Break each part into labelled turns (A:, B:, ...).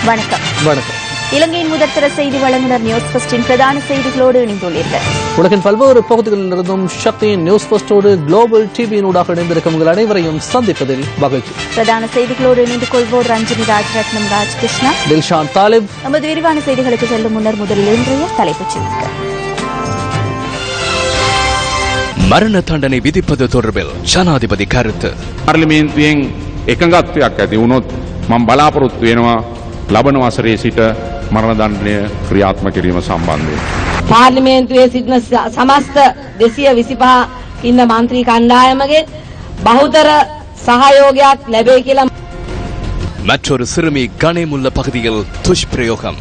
A: வணக்கம்.
B: வணக்கம்.
A: இலங்கையின் முதற்தர செய்தி வழங்குனர் நியூஸ் ஃபர்ஸ்டின் பிரதான செய்திகளோடு இணைந்துள்ளீர்கள்.
B: உலகின் பல்வேறு பகுதிகளிலிருந்தும் சக்தியின் நியூஸ் ஃபர்ஸ்டோடு குளோபல் டிவியினூடாக இணைந்திருக்கும் உங்கள் அனைவரையும் சந்திப்பதில் மகிழ்ச்சி.
A: பிரதான செய்திகளோடு இணைந்து கொள்வோர் ரஞ்சினி ராஜரத்னம், ராஜ்கிருஷ்ணா,
B: தில்ஷான் தாலிப்.
A: நமது விரிவான செய்திகளுக்கு செல்லும் முன்னர் முதலில் இன்றைய தலைப்புச் செய்திகள்.
C: மரண தண்டனை விதிப்பது தொடர்பில் ஜனாதிபதி கருத்து.
D: පාර්ලිමේන්තුවෙන් එකඟත්වයක් ඇති වුණොත් මම බලාපොරොත්තු වෙනවා ලබන වසරේ සිට මරණ දණ්ඩනය ක්‍රියාත්මක කිරීම සම්බන්ධයෙන්.
E: පාර්ලිමේන්තුවේ සිටින සමස්ත 225 ඉන්න മന്ത്രി කණ්ඩායමගේ බහුතර සහයෝගයක් ලැබේ කියලා.
C: மற்றொரு சிறுமி கனேமுல்ல பகுதியில் துஷ்பிரயோகம்.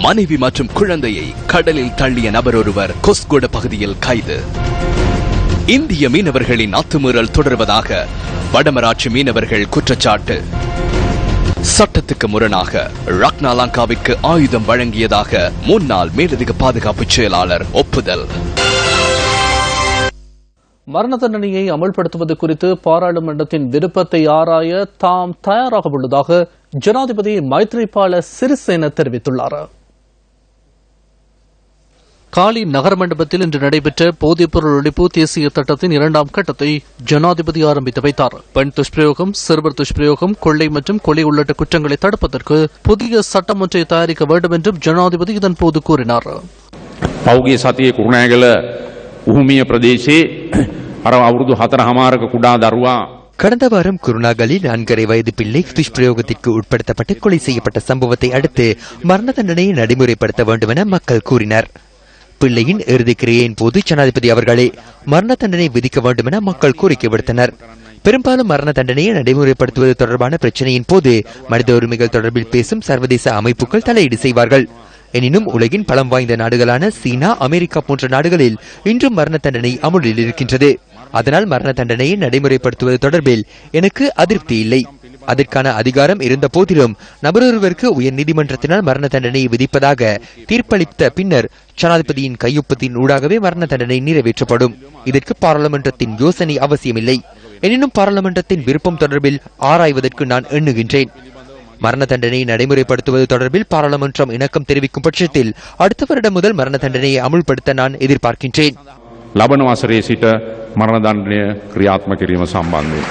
C: மனைவி மற்றும் குழந்தையை கடலில் தள்ளிய நபர் ஒருவர் கொஸ்கோட பகுதியில் கைது. இந்திய மீனவர்களின் அத்துமீறல் தொடர்வதாக வடமராட்சி மீனவர்கள் குற்றச்சாட்டு. சட்டத்துக்கு முரணாக ரக்னாலங்காவிற்கு ஆயுதம் வழங்கியதாக முன்னாள் மேலதிக பாதுகாப்பு செயலாளர் ஒப்புதல்.
B: மரண தண்டனையை அமல்படுத்துவது குறித்து பாராளுமன்றத்தின் விருப்பத்தை ஆராய தாம் தயாராக உள்ளதாக ஜனாதிபதி மைத்ரிபால சிறிசேன தெரிவித்துள்ளார். காலி நகர மண்டபத்தில் இன்று நடைபெற்ற போதைப்பொருள் ஒழிப்பு தேசிய திட்டத்தின் 2ஆம் கட்டத்தை ஜனாதிபதி ஆரம்பித்து வைத்தார். பெண் துஷ்பிரயோகம், சிறுவர் துஷ்பிரயோகம், கொள்ளை மற்றும் கொலை உள்ளிட்ட குற்றங்களை தடுப்பதற்கு புதிய சட்டம் ஒன்றை தயாரிக்க வேண்டும் என்றும் ஜனாதிபதி இதன்போது கூறினார்.
D: පෞගේ සතියේ කුරුණෑගල උහුමිය ප්‍රදේශයේ අර අවුරුදු 4.5ක කුඩා දරුවා
F: கடந்த வாரம் குருணாகலில் 4.5 வயது பிள்ளை துஷ்பிரயோகத்திற்கு உட்படுத்தப்பட்டு கொலை செய்யப்பட்ட சம்பவத்தை அடுத்து மரண தண்டனையை நடைமுறைப்படுத்த வேண்டும் என மக்கள் கூறினர். பிள்ளையின் இறுதி கிரியையின் போது ஜனாதிபதி அவர்களே மரண தண்டனை விதிக்க வேண்டும் என மக்கள் கோரிக்கை விடுத்தனர். பெரும்பாலும் மரண தண்டனையை நடைமுறைப்படுத்துவது தொடர்பான பிரச்சனையின் போது மனித உரிமைகள் தொடர்பில் பேசும் சர்வதேச அமைப்புகள் தலையீடு செய்வார்கள். எனினும் உலகின் பலம் வாய்ந்த நாடுகளான சீனா, அமெரிக்கா போன்ற நாடுகளில் இன்றும் மரண தண்டனை அமுலில் இருக்கின்றது. அதனால் மரண தண்டனையை நடைமுறைப்படுத்துவது தொடர்பில் எனக்கு அதிருப்தி இல்லை. அதற்கான அதிகாரம் இருந்த போதிலும் நபரொருவருக்கு உயர்நீதிமன்றத்தினால் மரண தண்டனையை விதிப்பதாக தீர்ப்பளித்த பின்னர் ஜனாதிபதியின் கையொப்பத்தின் ஊடாகவே மரண தண்டனை நிறைவேற்றப்படும். இதற்கு பாராளுமன்றத்தின் யோசனை அவசியமில்லை. எனினும் பாராளுமன்றத்தின் விருப்பம் தொடர்பில் ஆராய்வதற்கு நான் எண்ணுகின்றேன். மரண தண்டனையை நடைமுறைப்படுத்துவது தொடர்பில் பாராளுமன்றம் இணக்கம் தெரிவிக்கும் பட்சத்தில் அடுத்த வருடம் முதல் மரண தண்டனையை அமுல்படுத்த நான் எதிர்பார்க்கின்றேன்.
D: ලබන වසරේ සිට මරණ දණ්ඩනය ක්‍රියාත්මක කිරීම සම්බන්ධයෙන්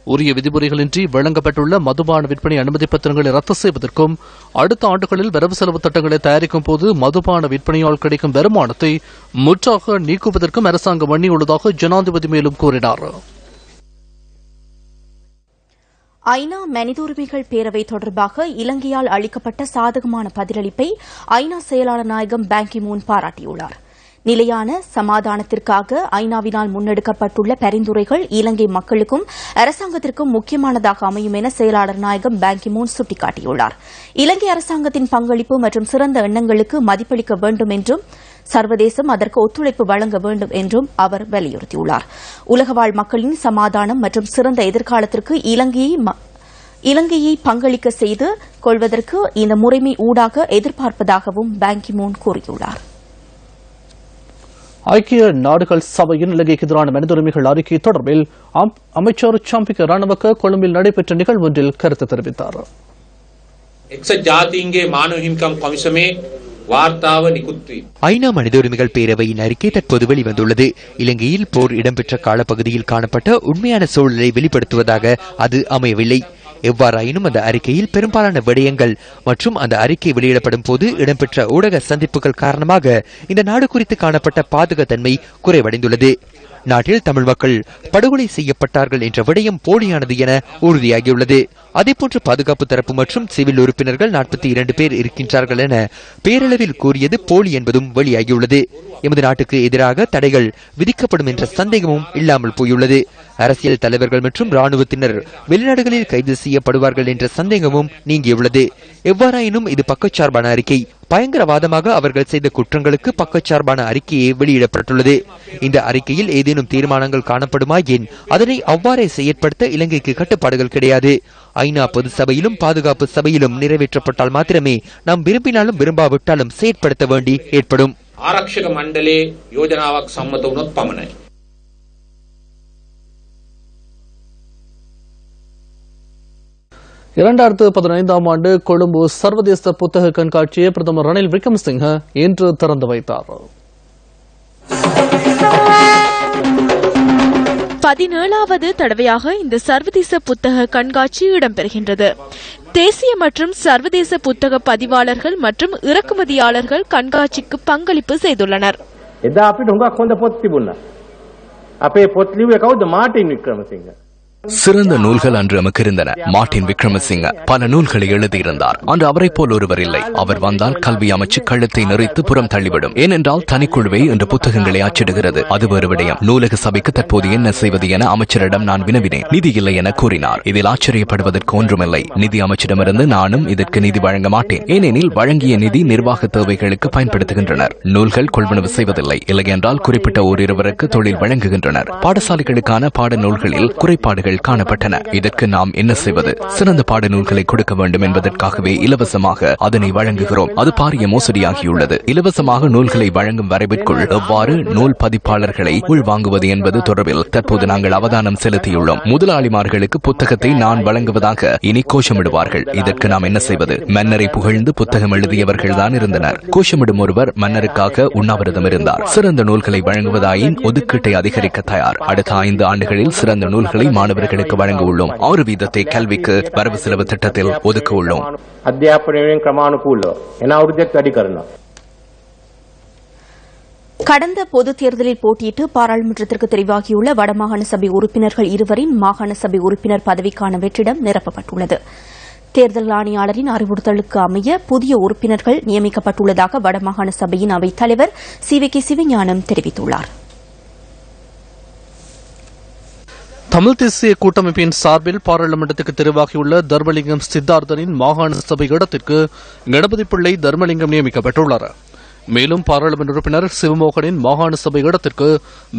B: உரிய விதிமுறைகளின்றி வழங்கப்பட்டுள்ள மதுபான விற்பனை அனுமதி பத்திரங்களை ரத்து செய்வதற்கும் அடுத்த ஆண்டுகளில் வரவு செலவு திட்டங்களை தயாரிக்கும் போது மதுபான விற்பனையால் கிடைக்கும் வருமானத்தை முற்றாக நீக்குவதற்கும் அரசாங்கம் எண்ணியுள்ளதாக ஜனாதிபதி மேலும் கூறினார்.
A: ஐநா மனித உரிமைகள் பேரவை தொடர்பாக இலங்கையால் அளிக்கப்பட்ட சாதகமான பதிலளிப்பை ஐநா செயலாளர் நாயகம் பான் கி மூன் பாராட்டியுள்ளார். நிலையான சமாதானத்திற்காக ஐநாவினால் முன்னெடுக்கப்பட்டுள்ள பரிந்துரைகள் இலங்கை மக்களுக்கும் அரசாங்கத்திற்கும் முக்கியமானதாக அமையும் என செயலாளர் நாயகம் பான் கி மூன் சுட்டிக்காட்டியுள்ளார். இலங்கை அரசாங்கத்தின் பங்களிப்பு மற்றும் சிறந்த எண்ணங்களுக்கு மதிப்பளிக்க வேண்டும் என்றும் சர்வதேசம் அதற்கு ஒத்துழைப்பு வழங்க வேண்டும் என்றும் அவர் வலியுறுத்தியுள்ளார். உலகவாழ் மக்களின் சமாதானம் மற்றும் சிறந்த எதிர்காலத்திற்கு இலங்கையை பங்களிக்க செய்து கொள்வதற்கு இந்த முறைமை ஊடாக எதிர்பார்ப்பதாகவும் பான் கி மூன் கூறியுள்ளார்.
B: ஐக்கிய நாடுகள் சபையின் இலங்கைக்கு எதிரான மனித உரிமைகள் அறிக்கை தொடர்பில் அமைச்சர் சம்பிக்க ரணவக்க கொழும்பில் நடைபெற்ற நிகழ்வு ஒன்றில் கருத்து தெரிவித்தார்.
F: ஐநா மனித உரிமைகள் பேரவையின் அறிக்கை தற்போது வெளிவந்துள்ளது. இலங்கையில் போர் இடம்பெற்ற காலப்பகுதியில் காணப்பட்ட உண்மையான சூழலை வெளிப்படுத்துவதாக அது அமையவில்லை. எவ்வாறாயினும் அந்த அறிக்கையில் பெரும்பாலான விடயங்கள் மற்றும் அந்த அறிக்கை வெளியிடப்படும் போது இடம்பெற்ற ஊடக சந்திப்புகள் காரணமாக இந்த நாடு குறித்து காணப்பட்ட பாதுகாத்தன்மை குறைவடைந்துள்ளது. நாட்டில் தமிழ் மக்கள் படுகொலை செய்யப்பட்டார்கள் என்ற விடயம் போலியானது என உறுதியாகியுள்ளது. அதேபோன்று பாதுகாப்பு தரப்பு மற்றும் சிவில் உறுப்பினர்கள் 42 பேர் இருக்கின்றார்கள் என பேரளவில் கூறியது போலி என்பதும் வெளியாகியுள்ளது. எமது நாட்டுக்கு எதிராக தடைகள் விதிக்கப்படும் என்ற சந்தேகமும் இல்லாமல் போயுள்ளது. அரசியல் தலைவர்கள் மற்றும் ராணுவத்தினர் வெளிநாடுகளில் கைது செய்யப்படுவார்கள் என்ற சந்தேகமும் நீங்கியுள்ளது. எவ்வாறாயினும் இது பக்கச்சார்பான அறிக்கை. பயங்கரவாதமாக அவர்கள் செய்த குற்றங்களுக்கு பக்கச்சார்பான அறிக்கையே வெளியிடப்பட்டுள்ளது. இந்த அறிக்கையில் ஏதேனும் தீர்மானங்கள் காணப்படுமாயின் அதனை அவ்வாறே செயற்படுத்த இலங்கைக்கு கட்டுப்பாடுகள் கிடையாது. ஐநா பொது சபையிலும் பாதுகாப்பு சபையிலும் நிறைவேற்றப்பட்டால் மாத்திரமே நாம் விரும்பினாலும் விரும்பாவிட்டாலும் செயற்படுத்த வேண்டி ஏற்படும்.
G: ආරක්ෂක මණ්ඩලයේ යෝජනාවක් සම්මත වුණොත් පමණයි.
B: 2015 ஆண்டு கொழும்பு சர்வதேச புத்தக கண்காட்சியை பிரதமர் ரணில் விக்ரமசிங்க இன்று திறந்து வைத்தார்.
H: 17வது தடவையாக இந்த சர்வதேச புத்தக கண்காட்சி இடம்பெறுகின்றது. தேசிய மற்றும் சர்வதேச புத்தக பதிவாளர்கள் மற்றும் இறக்குமதியாளர்கள் கண்காட்சிக்கு பங்களிப்பு செய்துள்ளனர்.
C: சிறந்த நூல்கள் அன்று நமக்கு இருந்தன. மார்ட்டின் விக்ரமசிங்க பல நூல்களை எழுதியிருந்தார். அன்று அவரை போல் ஒருவர் இல்லை. அவர் வந்தால் கல்வி அமைச்சு கழுத்தை நெறித்து புறம் தள்ளிவிடும். ஏனென்றால் தனிக்குழுவே இன்று புத்தகங்களை அச்சிடுகிறது. அது வேறு விடயம். நூலக சபைக்கு தற்போது என்ன செய்வது என அமைச்சரிடம் நான் வினவினேன். நிதி இல்லை என கூறினார். இதில் ஆச்சரியப்படுவதற்கு ஒன்றுமில்லை. நிதி அமைச்சரிடமிருந்து நானும் இதற்கு நிதி வழங்க மாட்டேன். ஏனெனில் வழங்கிய நிதி நிர்வாக தேவைகளுக்கு பயன்படுத்துகின்றனர். நூல்கள் கொள்வனவு செய்வதில்லை. இல்லையென்றால் குறிப்பிட்ட ஓரிருவருக்கு தொழில் வழங்குகின்றனர். பாடசாலைகளுக்கான பாட நூல்களில் குறைபாடுகள் காணப்பட்டன. இதற்கு நாம் என்ன செய்வது? சிறந்த பாடநூல்களை கொடுக்க வேண்டும் என்பதற்காகவே இலவசமாக அதனை வழங்குகிறோம். அது பாரிய மோசடியாகியுள்ளது. இலவசமாக நூல்களை வழங்கும் வரைவிற்குள் எவ்வாறு நூல் பதிப்பாளர்களை உள்வாங்குவது என்பது தொடர்பில் தற்போது நாங்கள் அவதானம் செலுத்தியுள்ளோம். முதலாளிமார்களுக்கு புத்தகத்தை நான் வழங்குவதாக இனி கோஷமிடுவார்கள். இதற்கு நாம் என்ன செய்வது? மன்னரை புகழ்ந்து புத்தகம் எழுதியவர்கள் தான் இருந்தனர். கோஷமிடும் ஒருவர் மன்னருக்காக உண்ணாவிரதம் இருந்தார். சிறந்த நூல்களை வழங்குவதாயின் ஒதுக்கீட்டை அதிகரிக்க தயார். அடுத்த 5 ஆண்டுகளில் சிறந்த நூல்களை மாணவர்களுக்கு வழங்க உள்ளோம். 6% கல்விக்கு வரவு செலவு திட்டத்தில் ஒதுக்க உள்ளோம்.
A: கடந்த பொதுத் தேர்தலில் போட்டியிட்டு பாராளுமன்றத்திற்கு தெரிவாகியுள்ள வடமாகாண சபை உறுப்பினர்கள் இருவரின் மாகாண சபை உறுப்பினர் பதவிக்கான வெற்றிடம் நிரப்பப்பட்டுள்ளது. தேர்தல் ஆணையாளரின் அறிவுறுத்தலுக்கு அமைய புதிய உறுப்பினர்கள் நியமிக்கப்பட்டுள்ளதாக வடமாகாண சபையின் அவைத் தலைவர் CVK சிவஞானம் தெரிவித்துள்ளார்.
B: தமிழ் தேசிய கூட்டமைப்பின் சார்பில் பாராளுமன்றத்துக்கு தெரிவாகியுள்ள தர்மலிங்கம் சித்தார்த்தனின் மாகாண சபை இடத்திற்கு கணபதி பிள்ளை தர்மலிங்கம் நியமிக்கப்பட்டுள்ளார். மேலும் பாராளுமன்ற உறுப்பினர் சிவமோகனின் மாகாண சபை இடத்திற்கு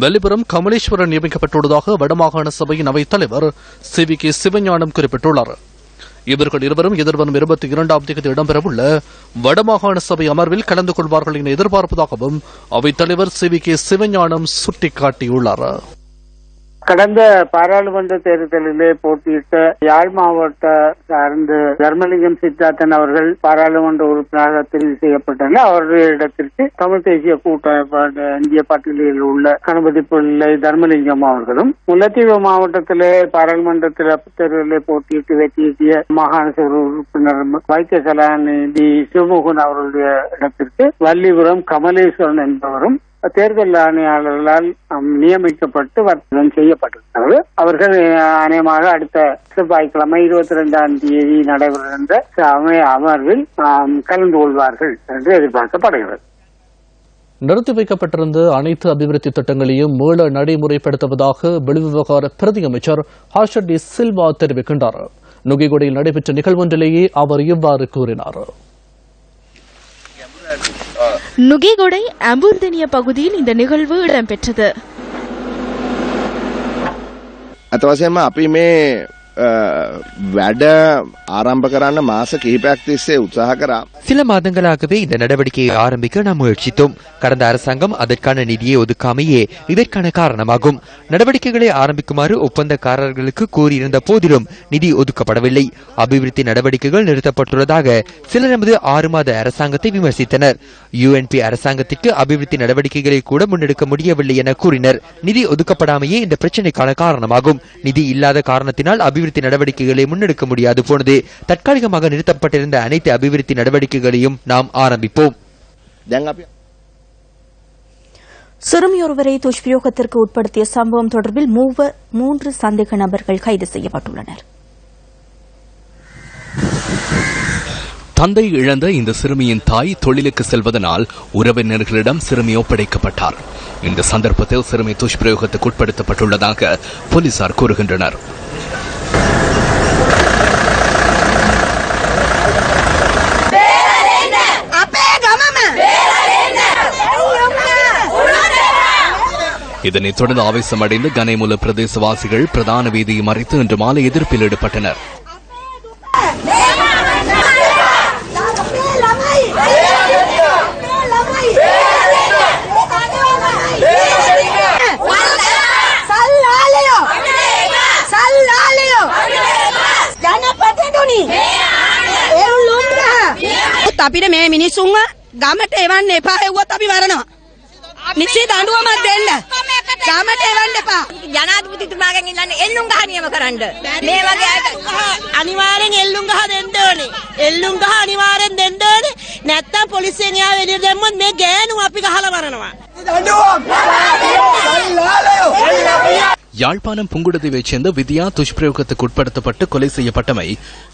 B: வெள்ளிபுரம் கமலேஸ்வரன் நியமிக்கப்பட்டுள்ளதாக வடமாகாண சபையின் அவைத் தலைவர் CVK சிவஞானம் குறிப்பிட்டுள்ளார். இவர்கள் இருவரும் எதிர்வரும் 22ஆம் தேதி இடம்பெறவுள்ள வடமாகாண சபை அமர்வில் கலந்து கொள்வார்கள் என எதிர்பார்ப்பதாகவும் அவைத் தலைவர் CVK சிவஞானம் சுட்டிக்காட்டியுள்ளார்.
I: கடந்த பாராளுமன்ற தேர்தலிலே போட்டியிட்ட யாழ் மாவட்ட சார்ந்த தர்மலிங்கம் சித்தார்த்தன் அவர்கள் பாராளுமன்ற உறுப்பினராக தெரிவு செய்யப்பட்டனர். அவருடைய இடத்திற்கு தமிழ் தேசிய கூட்டமைப்பு இந்திய பட்டியலில் உள்ள கணபதி பிள்ளை தர்மலிங்கம் அவர்களும், முல்லைத்தீவு மாவட்டத்திலே பாராளுமன்ற தேர்தலிலே போட்டியிட்டு வெற்றியீட்டிய மாகாண சபை உறுப்பினர் வைத்திய கலாநிதி சிவமோகன் அவர்களுடைய இடத்திற்கு வள்ளிபுரம் கமலேஸ்வரன் என்பவரும் தேர்தல் ஆணையாளர்களால் நியமிக்கப்பட்டு வர்த்தகம் செய்யப்பட்டிருக்கிறது. அவர்கள் அநேகமாக அடுத்த செவ்வாய்க்கிழமை 22ஆம் தேதி நடைபெறுகின்ற அமர்வில் கலந்து கொள்வார்கள் என்று எதிர்பார்க்கப்படுகிறது.
B: நிறுத்தி வைக்கப்பட்டிருந்த அனைத்து அபிவிருத்தி திட்டங்களையும் மீள நடைமுறைப்படுத்துவதாக வெளிவிவகார பிரதி அமைச்சர் ஹர்ஷட் டி சில்வா தெரிவிக்கின்றார். நுகைகொடையில் நடைபெற்ற நிகழ்வொன்றிலேயே அவர் இவ்வாறு கூறினார்.
H: நுகைகொடை அம்பூர்தனிய பகுதியில் இந்த நிகழ்வு இடம்பெற்றது.
J: අතවසයෙන්ම අපි මේ වැඩ ආරම්භ කරන්න මාස කිහිපයක් තිස්සේ උත්සාහ කරා.
F: சில மாதங்களாகவே இந்த நடவடிக்கையை ஆரம்பிக்க நாம் முயற்சித்தோம். கடந்த அரசாங்கம் அதற்கான நிதியை ஒதுக்காமையே இதற்கான காரணமாகும். நடவடிக்கைகளை ஆரம்பிக்குமாறு ஒப்பந்தக்காரர்களுக்கு கூறியிருந்த போதிலும் நிதி ஒதுக்கப்படவில்லை. அபிவிருத்தி நடவடிக்கைகள் நிறுத்தப்பட்டுள்ளதாக சிலர் நமது 6 மாத அரசாங்கத்தை விமர்சித்தனர். UNP அரசாங்கத்திற்கு அபிவிருத்தி நடவடிக்கைகளை கூட முன்னெடுக்க முடியவில்லை என கூறினர். நிதி ஒதுக்கப்படாமையே இந்த பிரச்சினைக்கான காரணமாகும். நிதி இல்லாத காரணத்தினால் அபிவிருத்தி நடவடிக்கைகளை முன்னெடுக்க முடியாது போனது. தற்காலிகமாக நிறுத்தப்பட்டிருந்த அனைத்து அபிவிருத்தி நடவடிக்கைகளையும் நாம் ஆரம்பிப்போம்.
A: சிறுமியொருவரை துஷ்பிரயோகத்திற்கு உட்படுத்திய சம்பவம் தொடர்பில் 3 சந்தேக நபர்கள் கைது செய்யப்பட்டுள்ளனர்.
C: தந்தை இழந்த இந்த சிறுமியின் தாய் தொழிலுக்கு செல்வதனால் உறவினர்களிடம் சிறுமி ஒப்படைக்கப்பட்டார். இந்த சந்தர்ப்பத்தில் சிறுமி துஷ்பிரயோகத்துக்கு உட்படுத்தப்பட்டுள்ளதாக போலீசார் கூறுகின்றனர். இதனைத் தொடர்ந்து ஆவேசமடைந்து கனைமுல பிரதேசவாசிகள் பிரதான வீதியை மறைத்து இன்று மாலை எதிர்ப்பில் ஈடுபட்டனர்.
K: අපිට මේ මිනිස්සුන්ව ගමට එවන්න එපා හෙව්වොත් අපි මරනවා. නිසි දඬුවමක් දෙන්න. ගමට එවන්න එපා. ජනාධිපතිතුමාගෙන් ඉල්ලන්නේ එල්ලුම් ගහ නියම කරන්න. මේ වගේ අනිවාර්යෙන් එල්ලුම් ගහ දෙන්න ඕනේ. එල්ලුම් ගහ අනිවාර්යෙන් දෙන්න ඕනේ. නැත්තම් පොලිසියෙන් යාව එළියට දැම්මොත් මේ ගෑනු අපි ගහලා මරනවා.
C: யாழ்ப்பாணம் புங்குடுதீவைச் சேர்ந்த வித்யா துஷ்பிரயோகத்துக்கு உட்படுத்தப்பட்டு கொலை செய்யப்பட்டமை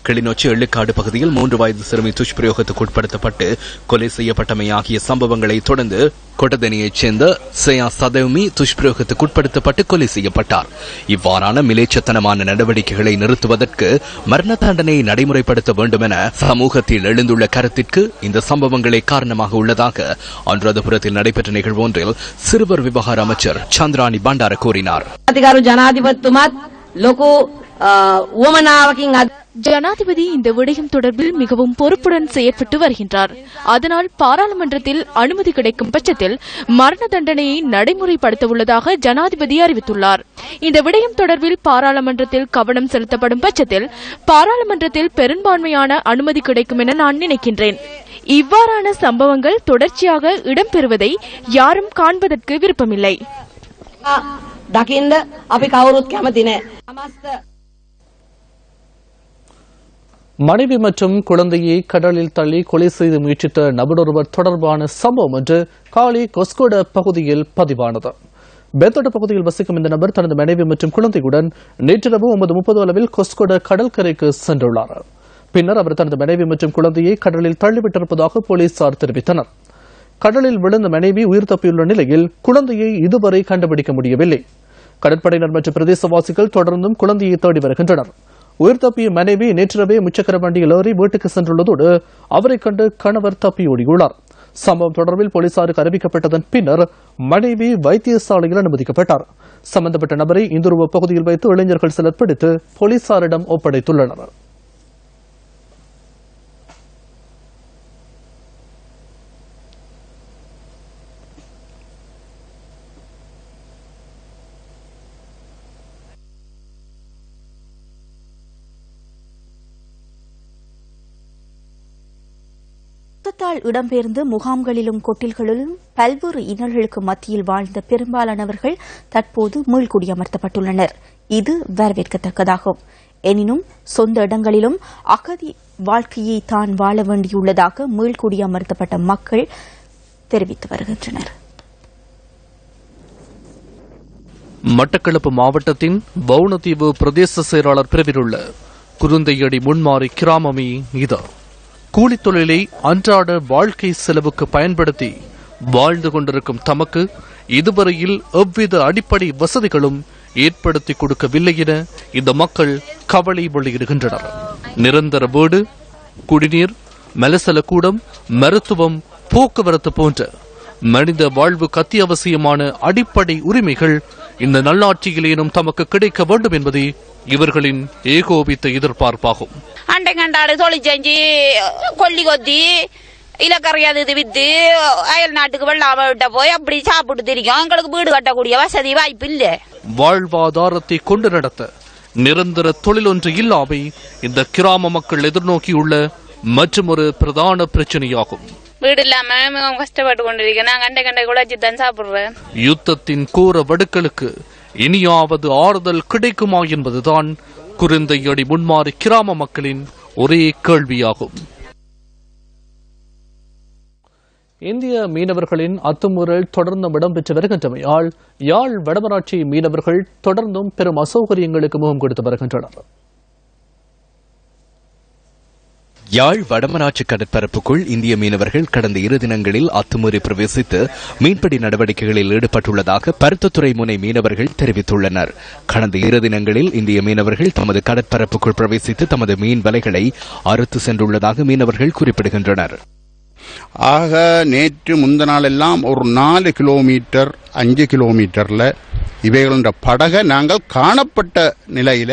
C: கிளிநொச்சி எள்ளுக்காடு பகுதியில் 3 வயது சிறுமி துஷ்பிரயோகத்துக்கு உட்படுத்தப்பட்டு கொலை செய்யப்பட்டமை ஆகிய சம்பவங்களை தொடர்ந்து கொட்டதெனியைச் சேர்ந்த சேயா சதேமி துஷ்பிரயோகத்துக்கு உட்படுத்தப்பட்டு கொலை செய்யப்பட்டார். இவ்வாறான மிலேச்சத்தனமான நடவடிக்கைகளை நிறுத்துவதற்கு மரண தண்டனையை நடைமுறைப்படுத்த வேண்டும் என சமூகத்தில் எழுந்துள்ள கருத்திற்கு இந்த சம்பவங்களே காரணமாக உள்ளதாக அனுராதபுரத்தில் நடைபெற்ற நிகழ்வு ஒன்றில் சிறுவர் விவகார அமைச்சர் சந்திராணி பண்டார கூறினார்.
H: ஜனாதிபதி இந்த விடயம் தொடர்பில் மிகவும் பொறுப்புடன் செயற்பட்டு வருகின்றார். அதனால் பாராளுமன்றத்தில் அனுமதி கிடைக்கும் பட்சத்தில் மரண தண்டனையை நடைமுறைப்படுத்த உள்ளதாக ஜனாதிபதி அறிவித்துள்ளார். இந்த விடயம் தொடர்பில் பாராளுமன்றத்தில் கவனம் செலுத்தப்படும் பட்சத்தில் பாராளுமன்றத்தில் பெரும்பான்மையான அனுமதி கிடைக்கும் என நான் நினைக்கின்றேன். இவ்வாறான சம்பவங்கள் தொடர்ச்சியாக இடம்பெறுவதை யாரும் காண்பதற்கு விருப்பமில்லை.
B: மனைவி மற்றும் குழந்தையை கடலில் தள்ளி கொலை செய்து முயற்சித்த நபரொருவர் தொடர்பான சம்பவம் ஒன்று காலி கொஸ்கோட பகுதியில் பதிவானது. பெத்தோட பகுதியில் வசிக்கும் இந்த நபர் தனது மனைவி மற்றும் குழந்தையுடன் நேற்றிரவு 9:30 அளவில் கொஸ்கோட கடற்கரைக்கு சென்றுள்ளார். பின்னர் அவர் தனது மனைவி மற்றும் குழந்தையை கடலில் தள்ளிவிட்டிருப்பதாக போலீசார் தெரிவித்தனர். கடலில் விழுந்த மனைவி உயிர் தப்பியுள்ள நிலையில் குழந்தையை இதுவரை கண்டுபிடிக்க முடியவில்லை. கடற்படையினர் மற்றும் பிரதேசவாசிகள் தொடர்ந்தும் குழந்தையை தேடி வருகின்றனர். உயிர் தப்பிய மனைவி நேற்றிரவே முச்சக்கர வண்டியில் ஏறி வீட்டுக்கு சென்றுள்ளதோடு அவரை கண்டு கணவர் தப்பியோடியுள்ளார். சம்பவம் தொடர்பில் போலீசாருக்கு அறிவிக்கப்பட்டதன் பின்னர் மனைவி வைத்தியசாலையில் அனுமதிக்கப்பட்டார். சம்பந்தப்பட்ட நபரை இந்துருவ பகுதியில் வைத்து இளைஞர்கள் சிலர் பிடித்து போலீசாரிடம் ஒப்படைத்துள்ளனர்.
A: யுத்தத்தால் இடம்பெயர்ந்து முகாம்களிலும் கொட்டில்களிலும் பல்வேறு இன்னல்களுக்கு மத்தியில் வாழ்ந்த பெரும்பாலானவர்கள் தற்போது மீள்குடியமர்த்தப்பட்டுள்ளனர். இது வரவேற்கத்தக்கதாகும். எனினும் சொந்த இடங்களிலும் அகதி வாழ்க்கையை தான் வாழ வேண்டியுள்ளதாக மீள்குடியமர்த்தப்பட்ட மக்கள் தெரிவித்து வருகின்றனர்.
B: மட்டக்களப்பு மாவட்டத்தின் வவுணதீவு பிரதேச செயலாளர் பிரிவில் உள்ள குருந்தையடி முன்மாறி கிராமமே இது. கூலித் தொழிலை அன்றாட வாழ்க்கை செலவுக்கு பயன்படுத்தி வாழ்ந்து கொண்டிருக்கும் தமக்கு இதுவரையில் எவ்வித அடிப்படை வசதிகளும் ஏற்படுத்தி கொடுக்கவில்லை என இந்த மக்கள் கவலை வெளியிடுகின்றனர். நிரந்தர வீடு, குடிநீர், மலசல கூடம், மருத்துவம், போக்குவரத்து போன்ற மனித வாழ்வுக்கு அத்தியாவசியமான அடிப்படை உரிமைகள் இந்த நல்லாட்சியிலேனும் தமக்கு கிடைக்க வேண்டும் என்பதே இவர்களின் ஏகோபித்த எதிர்பார்ப்பாகும்.
L: அண்டை கண்டாடு தொழில் செஞ்சு கொல்லி கொத்தி இலக்கறியாது இது வித்து அயல் நாட்டுக்கு வெள்ளாம விட்ட போய் அப்படி சாப்பிட்டு தெரியும். எங்களுக்கு வீடு கட்டக்கூடிய வசதி வாய்ப்பு இல்லை.
B: வாழ்வாதாரத்தை கொண்டு நடத்த நிரந்தர தொழில் ஒன்று இல்லாமை இந்த கிராம மக்கள் எதிர்நோக்கியுள்ள மற்றொரு பிரதான பிரச்சனையாகும்.
L: வீடு இல்லாம மிகவும் கஷ்டப்பட்டு கொண்டிருக்கேன். நாங்க அண்டை கண்டை கூட தான் சாப்பிடுறேன்.
B: யுத்தத்தின் கோர வடுக்களுக்கு இனியாவது ஆறுதல் கிடைக்குமா என்பதுதான் குருந்தையடி முன்மாறி கிராம மக்களின் ஒரே கேள்வியாகும். இந்திய மீனவர்களின் அத்துமீறல் தொடர்ந்து இடம்பெற்று வருகின்றமையால் யாழ் வடமராட்சி மீனவர்கள் தொடர்ந்தும் பெரும் அசௌகரியங்களுக்கு முகம் கொடுத்து வருகின்றனர்.
C: யாழ் வடமராட்சி கடற்பரப்புக்குள் இந்திய மீனவர்கள் கடந்த 2 தினங்களில் அத்துமீறி பிரவேசித்து மீன்பிடி நடவடிக்கைகளில் ஈடுபட்டுள்ளதாக பருத்தத்துறை முனை மீனவர்கள் தெரிவித்துள்ளனர். கடந்த 2 தினங்களில் இந்திய மீனவர்கள் தமது கடற்பரப்புக்குள் பிரவேசித்து தமது மீன் வலைகளை அறுத்து சென்றுள்ளதாக மீனவர்கள் குறிப்பிடுகின்றனர்.
M: ஆக நேற்று முந்த நாள் எல்லாம் ஒரு 4 கிலோமீட்டர் 5 கிலோமீட்டர்ல இவைகள படகை நாங்கள் காணப்பட்ட நிலையில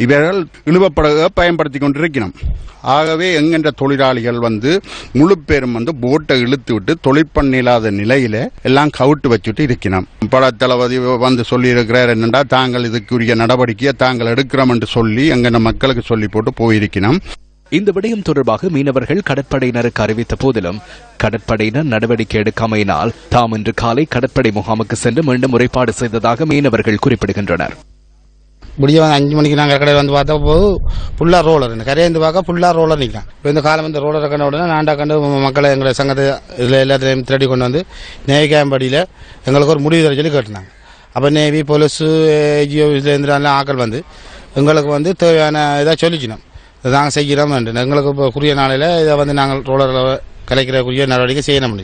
M: இவர்கள் இழுவப்படகை பயன்படுத்தி கொண்டிருக்கிறோம். ஆகவே எங்கென்ற தொழிலாளிகள் முழு பேரும் போட்டை இழுத்து விட்டு தொழிற்பண்ண இல்லாத நிலையில எல்லாம் கவுட்டு வச்சுட்டு இருக்கிறோம். படத்தளபதி சொல்லி இருக்கிறார் என்னண்டா தாங்கள் இதுக்குரிய நடவடிக்கையை தாங்கள் எடுக்கிறோம் என்று சொல்லி எங்க மக்களுக்கு சொல்லி போட்டு போயிருக்கிறோம்.
C: இந்த விடயம் தொடர்பாக மீனவர்கள் கடற்படையினருக்கு அறிவித்த போதிலும் கடற்படையினர் நடவடிக்கை எடுக்காமையினால் தாம் இன்று காலை கடற்படை முகாமுக்கு சென்று மீண்டும் முறைப்பாடு செய்ததாக மீனவர்கள் குறிப்பிடுகின்றனர்.
N: முடிய 5 மணிக்கு நாங்கள் கடையில் வந்து பார்த்தா போது ஃபுல்லாக ரோலர் கரையந்து பார்க்க ஃபுல்லாக ரோலர் நிற்கான். இப்போ இந்த காலம் இந்த ரோலரை கண்ட உடனே நான்டா கண்டு மக்களை எங்களை சங்கத்தை இதில் எல்லாத்தையும் திரட்டி கொண்டு வந்து நேவிகாம்படியில் எங்களுக்கு ஒரு முடிவு தர சொல்லி கேட்டுனாங்க. அப்போ நேவி போலீஸு ஏஜிஓ இதுலேருந்து ஆக்கள் வந்து எங்களுக்கு வந்து தேவையான இதாக சொல்லிக்கணும், இதை நாங்கள் செய்கிறோம். எங்களுக்கு இப்போ குறிய நாளையில் இதை வந்து நாங்கள் ரோலரில் கலைக்கிறக்குரிய நடவடிக்கை செய்யணும்.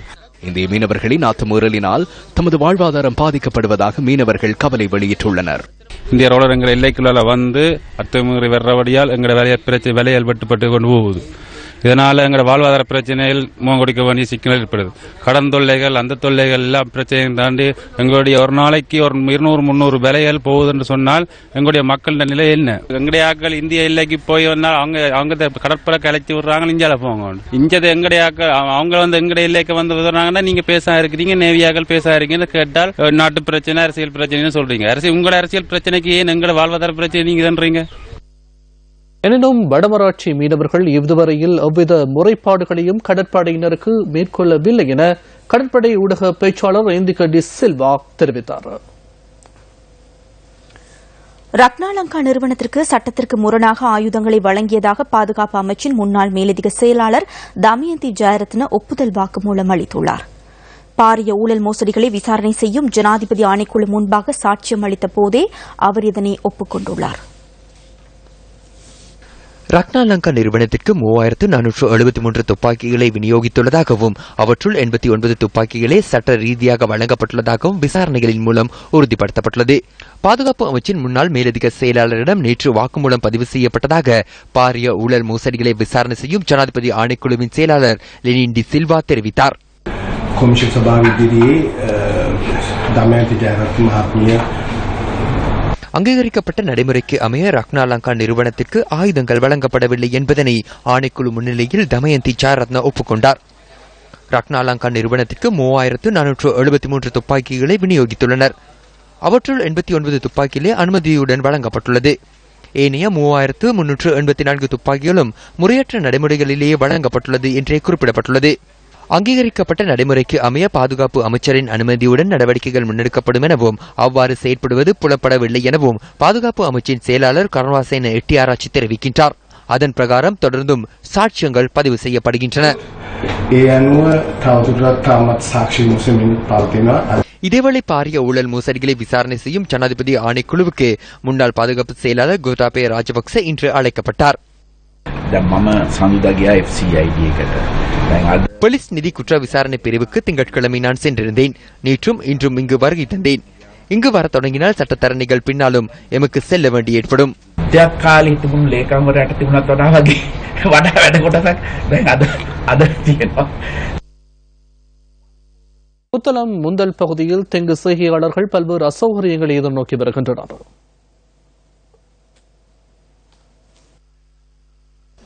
C: இந்திய மீனவர்களின் அத்துமீறலினால் தமது வாழ்வாதாரம் பாதிக்கப்படுவதாக மீனவர்கள் கவலை வெளியிட்டுள்ளனர்.
O: இந்திய ரோலர் எங்கள் எல்லைக்குள்ள வந்து அத்துமீறி வர்றபடியால் எங்களுடைய விலையால் வெட்டுப்பட்டு கொண்டு போகுது. இதனால எங்களோட வாழ்வாதார பிரச்சனைகள் முகங்கொடுக்க வேண்டிய சிக்கல் ஏற்படுது. கடன் தொல்லைகள் அந்த தொல்லைகள் எல்லாம் பிரச்சனையும் தாண்டி எங்களுடைய ஒரு நாளைக்கு ஒரு 200-300 விலைகள் போகுதுன்னு சொன்னால் எங்களுடைய மக்களோட நிலை என்ன? எங்களுடைய ஆக்கள் இந்திய எல்லைக்கு போய் வந்தால் அவங்க கடற்படை கலைச்சி விடுறாங்க, இஞ்சால போங்க. இஞ்சது எங்களுடைய ஆக்கள் அவங்க வந்து எங்களுடைய எல்லைக்கு வந்து விடுறாங்கன்னா நீங்க பேச இருக்கிறீங்க, நேவியாக்கள் பேச இருக்கீங்கன்னு கேட்டால் நாட்டு பிரச்சனை அரசியல் பிரச்சனைன்னு சொல்றீங்க. உங்களோட அரசியல் பிரச்சனைக்கு ஏன் எங்களோட வாழ்வாதார பிரச்சனை நீங்க தான்றீங்க?
B: எனினும் வடமராட்சி மீனவர்கள் இதுவரையில் எவ்வித முறைப்பாடுகளையும் கடற்படையினருக்கு மேற்கொள்ளவில்லை என கடற்படை ஊடக பேச்சாளர் இந்திகா டி சில்வா தெரிவித்தார்.
A: ரத்னாலங்கா நிறுவனத்திற்கு சட்டத்திற்கு முரணாக ஆயுதங்களை வழங்கியதாக பாதுகாப்பு அமைச்சின் முன்னாள் மேலதிக செயலாளர் தமயந்தி ஜெயரத்ன ஒப்புதல் வாக்குமூலம் அளித்துள்ளார். பாரிய ஊழல் மோசடிகளை விசாரணை செய்யும் ஜனாதிபதி ஆணைக்குழு முன்பாக சாட்சியம் அளித்த போதே அவர் இதனை ஒப்புக் கொண்டுள்ளார்.
F: ரத்னாலங்கா நிறுவனத்திற்கு 3473 துப்பாக்கிகளை விநியோகித்துள்ளதாகவும் அவற்றுள் 89 துப்பாக்கிகளே சட்ட ரீதியாக வழங்கப்பட்டுள்ளதாகவும் விசாரணைகளின் மூலம் உறுதிப்படுத்தப்பட்டுள்ளது. பாதுகாப்பு அமைச்சின் முன்னாள் மேலதிக செயலாளரிடம் நேற்று வாக்குமூலம் பதிவு செய்யப்பட்டதாக பாரிய ஊழல் மோசடிகளை விசாரணை செய்யும் ஜனாதிபதி ஆணைக்குழுவின் செயலாளர் லெனின் டி சில்வா தெரிவித்தார். அங்கீகரிக்கப்பட்ட நடைமுறைக்கு அமைய ரத்னாலங்கா நிறுவனத்திற்கு ஆயுதங்கள் வழங்கப்படவில்லை என்பதனை ஆணைக்குழு முன்னிலையில் தமயந்தி ஜெயரத்ன ஒப்புக்கொண்டார். ரத்னாலங்கா நிறுவனத்திற்கு 3473 துப்பாக்கிகளை விநியோகித்துள்ளனர். அவற்றுள் 89 துப்பாக்கிகளே அனுமதியுடன் வழங்கப்பட்டுள்ளது. ஏனைய 3384 துப்பாக்கிகளும் முறையற்ற நடைமுறைகளிலேயே வழங்கப்பட்டுள்ளது என்றே குறிப்பிடப்பட்டுள்ளது. அங்கீகரிக்கப்பட்ட நடைமுறைக்கு அமைய பாதுகாப்பு அமைச்சரின் அனுமதியுடன் நடவடிக்கைகள் முன்னெடுக்கப்படும் எனவும் அவ்வாறு செயற்படுவது புலப்படவில்லை எனவும் பாதுகாப்பு அமைச்சின் செயலாளர் கருணாசேன எட்டியாராய்ச்சி தெரிவிக்கின்றார். அதன் பிரகாரம் தொடர்ந்தும் சாட்சியங்கள் பதிவு செய்யப்படுகின்றன. இதேவேளை பாரிய ஊழல் மோசடிகளை விசாரணை செய்யும் ஜனாதிபதி ஆணைக்குழுவுக்கு முன்னாள் பாதுகாப்பு செயலாளர் கோட்டாபய ராஜபக்ச இன்று அழைக்கப்பட்டார். போலீஸ் நிதி குற்ற விசாரணை பிரிவுக்கு திங்கட்கிழமை நான் சென்றிருந்தேன். நேற்றும் இன்றும் இங்கு வருகை தந்தேன். இங்கு வர தொடங்கினால் சட்டத்தரணிகள் பின்னாலும் எமக்கு செல்ல வேண்டி ஏற்படும்.
B: புத்தளம் முந்தல் பகுதியில் தெங்கு செய்கையாளர்கள் பல்வேறு அசௌகரியங்களை எதிர்நோக்கி வருகின்றனர்.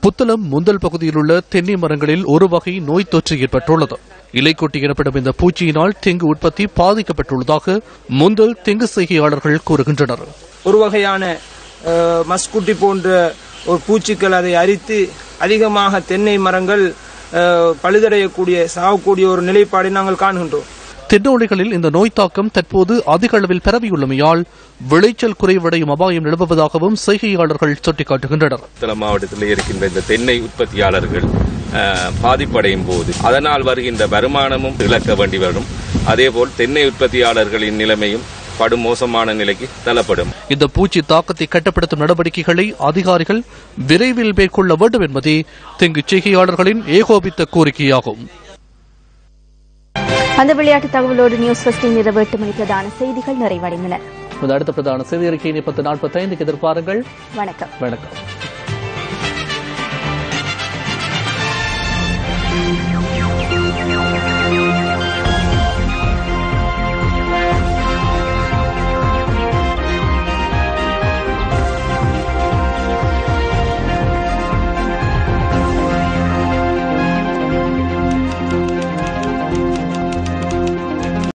B: புத்தளம் முந்தல் பகுதியில் உள்ள தென்னை மரங்களில் ஒரு வகை நோய் தொற்று ஏற்பட்டுள்ளது. இலைக்கொட்டி எனப்படும் இந்த பூச்சியினால் தெங்கு உற்பத்தி பாதிக்கப்பட்டுள்ளதாக முந்தல் தெங்கு செய்கையாளர்கள் கூறுகின்றனர்.
P: ஒரு வகையான மஸ்குட்டி போன்ற ஒரு பூச்சிகள் அதை அரித்து அதிகமாக தென்னை மரங்கள் பழுதடையக்கூடிய சாகக்கூடிய ஒரு நிலைப்பாடை நாங்கள் காண்கின்றோம்.
B: தென்னோலைகளில் இந்த நோய் தாக்கம் தற்போது அதிக அளவில் பரவியுள்ளமையால் விளைச்சல் குறைவடையும் அபாயம் நிலவுவதாகவும் செய்கையாளர்கள் சுட்டிக்காட்டுகின்றனர்.
Q: புத்தளம் மாவட்டத்தில் இருக்கின்ற இந்த தென்னை உற்பத்தியாளர்கள் பாதிப்படையும் போது அதனால் வருகின்ற வருமானமும் இழக்க வேண்டி வரும். அதேபோல் தென்னை உற்பத்தியாளர்களின் நிலைமையும் படும் மோசமான நிலைக்கு தள்ளப்படும்.
B: இந்த பூச்சி தாக்கத்தை கட்டுப்படுத்தும் நடவடிக்கைகளை அதிகாரிகள் விரைவில் மேற்கொள்ள வேண்டும் என்பதே தெங்கு செய்கையாளர்களின் ஏகோபித்த கோரிக்கையாகும்.
A: அந்த விளையாட்டு தகவலோடு நியூஸ் ஃபர்ஸ்டின் இரவு 8 மணி பிரதான செய்திகள் நிறைவடைந்தன.
B: அடுத்த பிரதான செய்தி அறிக்கையை 10:45 எதிர்பாருங்கள்.
A: வணக்கம்.
B: வணக்கம்.